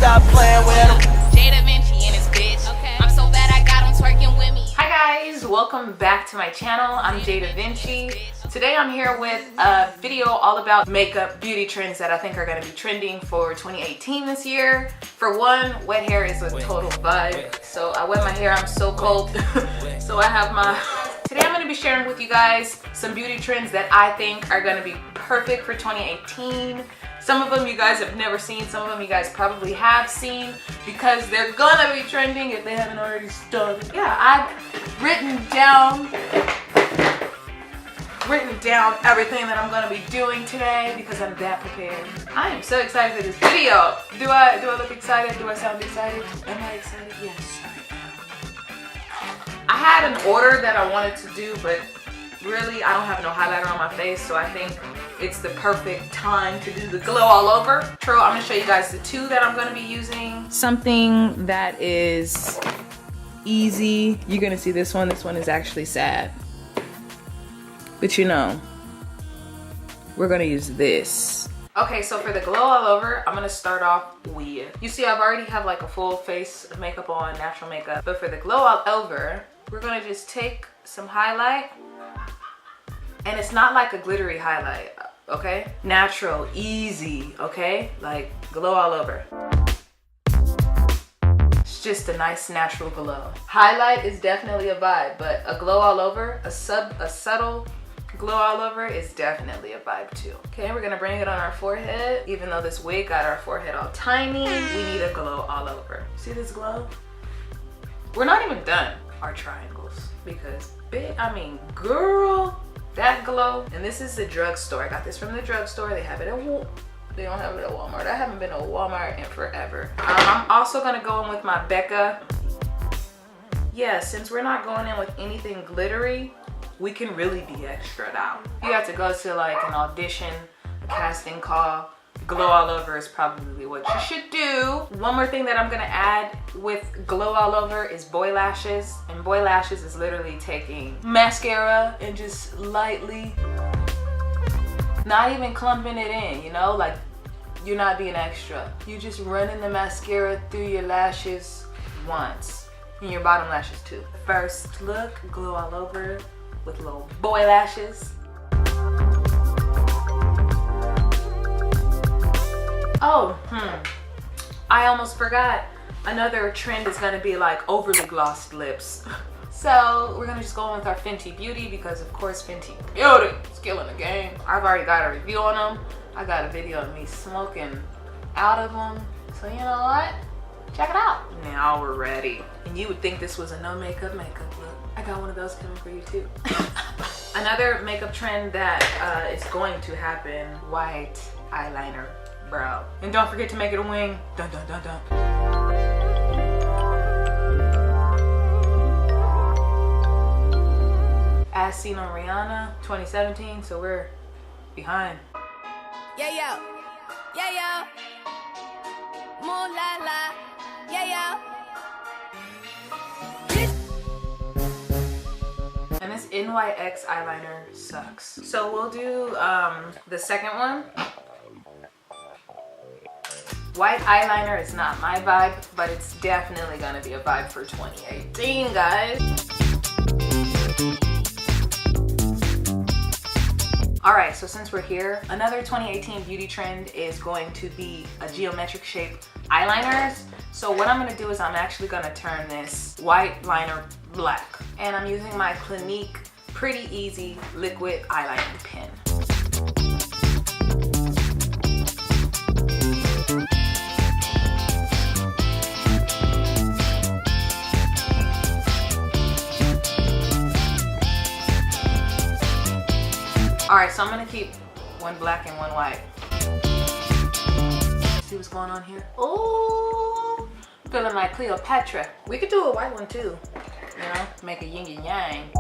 stop playing with him. DEVINCI and his bitch. Okay. I'm so bad I got him twerking with me. Hi guys, welcome back to my channel. I'm DEVINCI. Today I'm here with a video all about makeup beauty trends that I think are going to be trending for 2018 this year. For one, wet hair is a total vibe. So I wet my hair, I'm so cold. So I have my... Today I'm going to be sharing with you guys some beauty trends that I think are going to be perfect for 2018. Some of them you guys have never seen, some of them you guys probably have seen because they're gonna be trending if they haven't already started. Yeah, I've written down everything that I'm gonna be doing today because I'm that prepared. I am so excited for this video. Do I look excited? Do I sound excited? Am I excited? Yes, I am. I had an order that I wanted to do, but really I don't have no highlighter on my face, so I think it's the perfect time to do the glow all over. True, I'm gonna show you guys the two that I'm gonna be using. Something that is easy. You're gonna see this one. This one is actually sad. But you know, we're gonna use this. Okay, so for the glow all over, I'm gonna start off with, you see I've already have like a full face of makeup on, natural makeup. But for the glow all over, we're gonna just take some highlight. And it's not like a glittery highlight, okay? Natural, easy, okay? Like glow all over. It's just a nice natural glow. Highlight is definitely a vibe, but a glow all over, a subtle glow all over is definitely a vibe too. Okay, we're gonna bring it on our forehead. Even though this wig got our forehead all tiny, we need a glow all over. See this glow? We're not even done our triangles because, girl, that glow. And this is the drugstore. I got this from the drugstore. They have it at they don't have it at Walmart. I haven't been to Walmart in forever. I'm also gonna go in with my Becca. Yeah, since we're not going in with anything glittery, we can really be extra out. You have to go to like an audition, a casting call. Glow all over is probably what you should do. One more thing that I'm gonna add with glow all over is boy lashes. And boy lashes is literally taking mascara and just lightly, not even clumping it in, you know? Like, you're not being extra. You just running the mascara through your lashes once. And your bottom lashes too. First look, glow all over with little boy lashes. Oh, I almost forgot. Another trend is gonna be like overly glossed lips. So we're gonna just go in with our Fenty Beauty because of course Fenty Beauty is killing the game. I've already got a review on them. I got a video of me smoking out of them. So you know what? Check it out. Now we're ready. And you would think this was a no makeup look. I got one of those coming for you too. Another makeup trend that is going to happen, white eyeliner brow. And don't forget to make it a wing. Dun dun dun dun. As seen on Rihanna 2017, so we're behind. Yeah, yo. Yeah, yo. Moon la la. Yeah, yo. And this NYX eyeliner sucks. So we'll do the second one. White eyeliner is not my vibe, but it's definitely gonna be a vibe for 2018, guys. All right, so since we're here, another 2018 beauty trend is going to be a geometric shaped eyeliners. So what I'm gonna do is I'm actually gonna turn this white liner black. And I'm using my Clinique Pretty Easy liquid eyeliner pen. All right, so I'm gonna keep one black and one white. See what's going on here? Oh, feeling like Cleopatra. We could do a white one too, you know, make a yin and yang.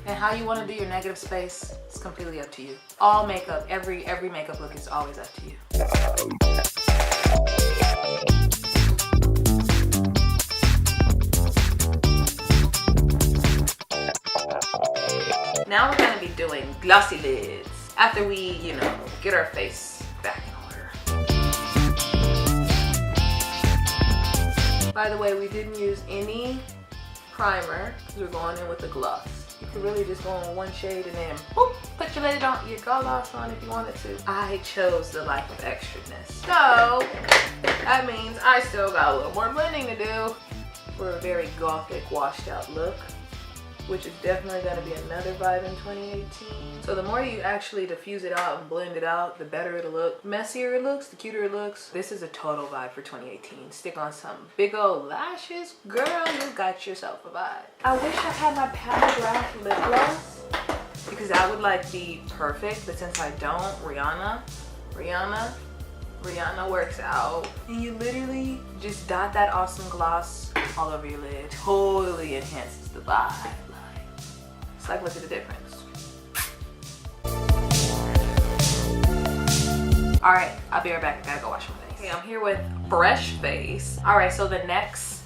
And how you want to do your negative space, it's completely up to you. All makeup, every makeup look is always up to you. Now we're gonna be doing glossy lids after we, you know, get our face back in order. By the way, we didn't use any primer because we're going in with the gloss. You could really just go on one shade and then whoop, put your lid on, your gloss on if you wanted to. I chose the life of extraness. So that means I still got a little more blending to do for a very gothic washed out look, which is definitely going to be another vibe in 2018. So the more you actually diffuse it out and blend it out, the better it'll look. The messier it looks, the cuter it looks. This is a total vibe for 2018. Stick on some big old lashes, girl, you got yourself a vibe. I wish I had my Paragraph lip gloss because that would like be perfect, but since I don't, Rihanna works out. And you literally just dot that awesome gloss all over your lid. Totally enhances the vibe. It's like, look at the difference. All right, I'll be right back. I gotta go wash my face. Okay, I'm here with fresh face. All right, so the next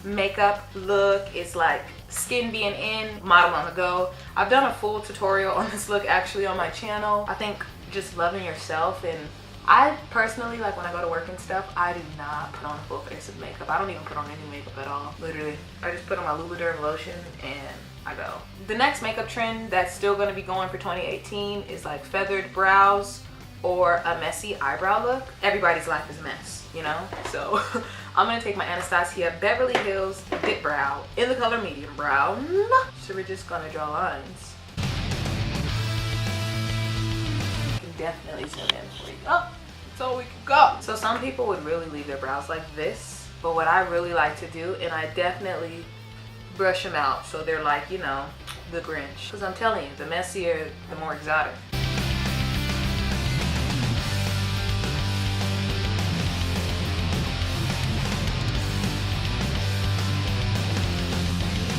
makeup look is like skin being in, model on the go. I've done a full tutorial on this look actually on my channel. I think just loving yourself, and I personally, like when I go to work and stuff, I do not put on a full face of makeup. I don't even put on any makeup at all, literally. I just put on my Lubriderm lotion and I go. The next makeup trend that's still gonna be going for 2018 is like feathered brows or a messy eyebrow look. Everybody's life is a mess, you know? So I'm gonna take my Anastasia Beverly Hills Dip Brow in the color medium brown. So we're just gonna draw lines. Definitely zoom in for you. Oh, so we can go. So some people would really leave their brows like this, but what I really like to do, and I definitely brush them out so they're like, you know, the Grinch. Because I'm telling you, the messier, the more exotic.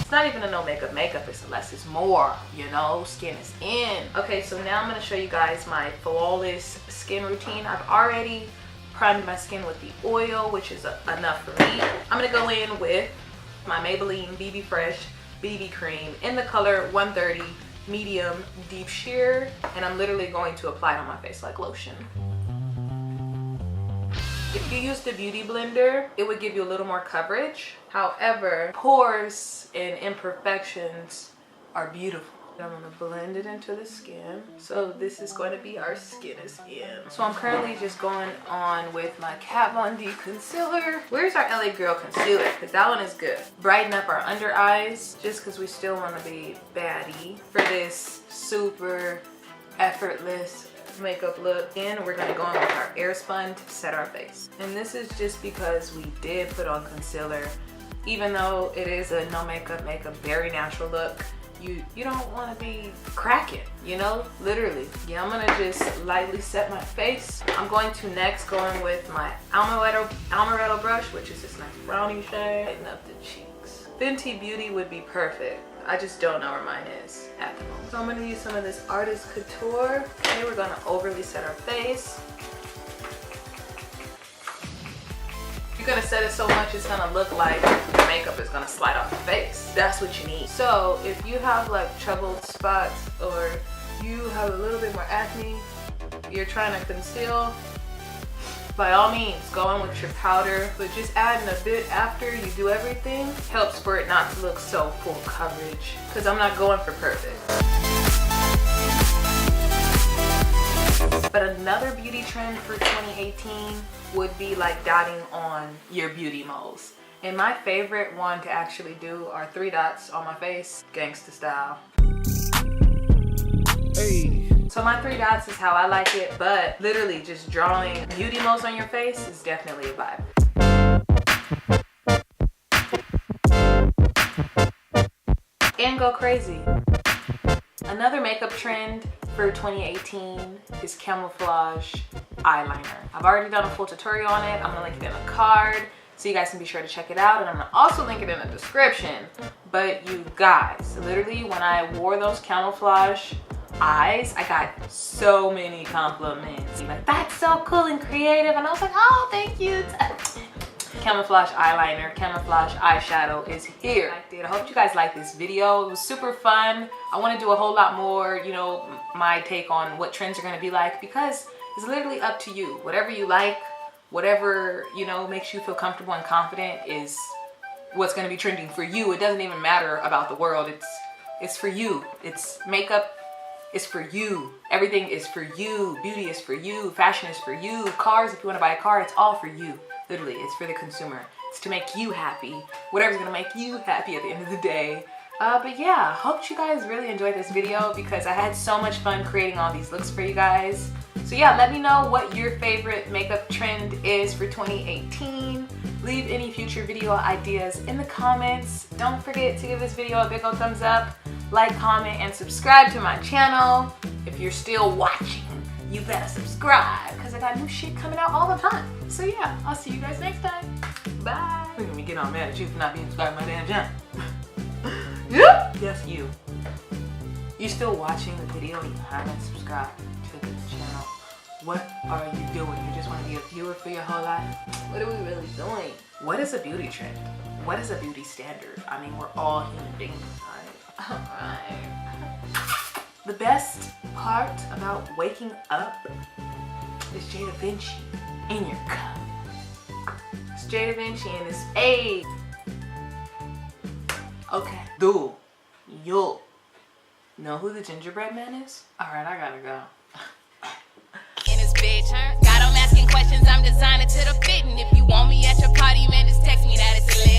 It's not even a no makeup, it's a less is more, you know, skin is in. Okay, so now I'm gonna show you guys my flawless skin routine. I've already primed my skin with the oil, which is enough for me. I'm gonna go in with my Maybelline BB Fresh BB Cream in the color 130 medium deep sheer, and I'm literally going to apply it on my face like lotion. If you use the Beauty Blender, it would give you a little more coverage. However, pores and imperfections are beautiful. I'm gonna blend it into the skin. So this is going to be our skin is in. So I'm currently just going on with my Kat Von D concealer. Where's our LA Girl concealer? Because that one is good. Brighten up our under eyes, just because we still want to be baddie for this super effortless makeup look. And we're gonna go in with our Airspun to set our face. And this is just because we did put on concealer. Even though it is a no makeup, very natural look, you don't want to be cracking, you know, literally. Yeah, I'm gonna just lightly set my face. I'm going to next go in with my Amaretto brush, which is this nice brownie shade. Lighten up the cheeks. Fenty Beauty would be perfect. I just don't know where mine is at the moment. So I'm gonna use some of this Artist Couture. Okay, we're gonna overly set our face. You're gonna set it so much it's gonna look like your makeup is gonna slide off your face. That's what you need. So if you have like troubled spots or you have a little bit more acne, you're trying to conceal, by all means go in with your powder, but just adding a bit after you do everything helps for it not to look so full coverage, because I'm not going for perfect. But another beauty trend for 2018 would be like dotting on your beauty moles. And my favorite one to actually do are 3 dots on my face, gangsta style. Hey. So my 3 dots is how I like it, but literally just drawing beauty moles on your face is definitely a vibe. And go crazy. Another makeup trend for 2018 is camouflage eyeliner. I've already done a full tutorial on it. I'm gonna link it in the card so you guys can be sure to check it out, and I'm gonna also link it in the description. But you guys, literally when I wore those camouflage eyes, I got so many compliments. Like, that's so cool and creative, and I was like, oh, thank you. camouflage eyeliner, camouflage eyeshadow is here. I hope you guys like this video. It was super fun. I want to do a whole lot more, you know, my take on what trends are going to be like, because it's literally up to you. Whatever you like, whatever, you know, makes you feel comfortable and confident is what's going to be trending for you. It doesn't even matter about the world. It's for you. It's makeup is for you. Everything is for you. Beauty is for you. Fashion is for you. Cars, if you want to buy a car, it's all for you. Literally, it's for the consumer. It's to make you happy. Whatever's gonna make you happy at the end of the day. But yeah, hope you guys really enjoyed this video, because I had so much fun creating all these looks for you guys. So yeah, let me know what your favorite makeup trend is for 2018. Leave any future video ideas in the comments. Don't forget to give this video a big old thumbs up, like, comment, and subscribe to my channel. If you're still watching, you better subscribe, because I got new shit coming out all the time. So yeah, I'll see you guys next time. Bye. Look at me get all mad at you for not being subscribed to my damn channel. Yes, you. You still watching the video and you haven't subscribed to the channel. What are you doing? You just want to be a viewer for your whole life? What are we really doing? What is a beauty trend? What is a beauty standard? I mean, we're all human beings, right? Alright. The best part about waking up is DEVINCI in your cup. It's DEVINCI and it's A. Okay. Do you know who the gingerbread man is? Alright, I gotta go. In this bitch, huh? Got 'em asking questions, I'm designing to the fitting. If you want me at your party, man, just text me that it's a lit.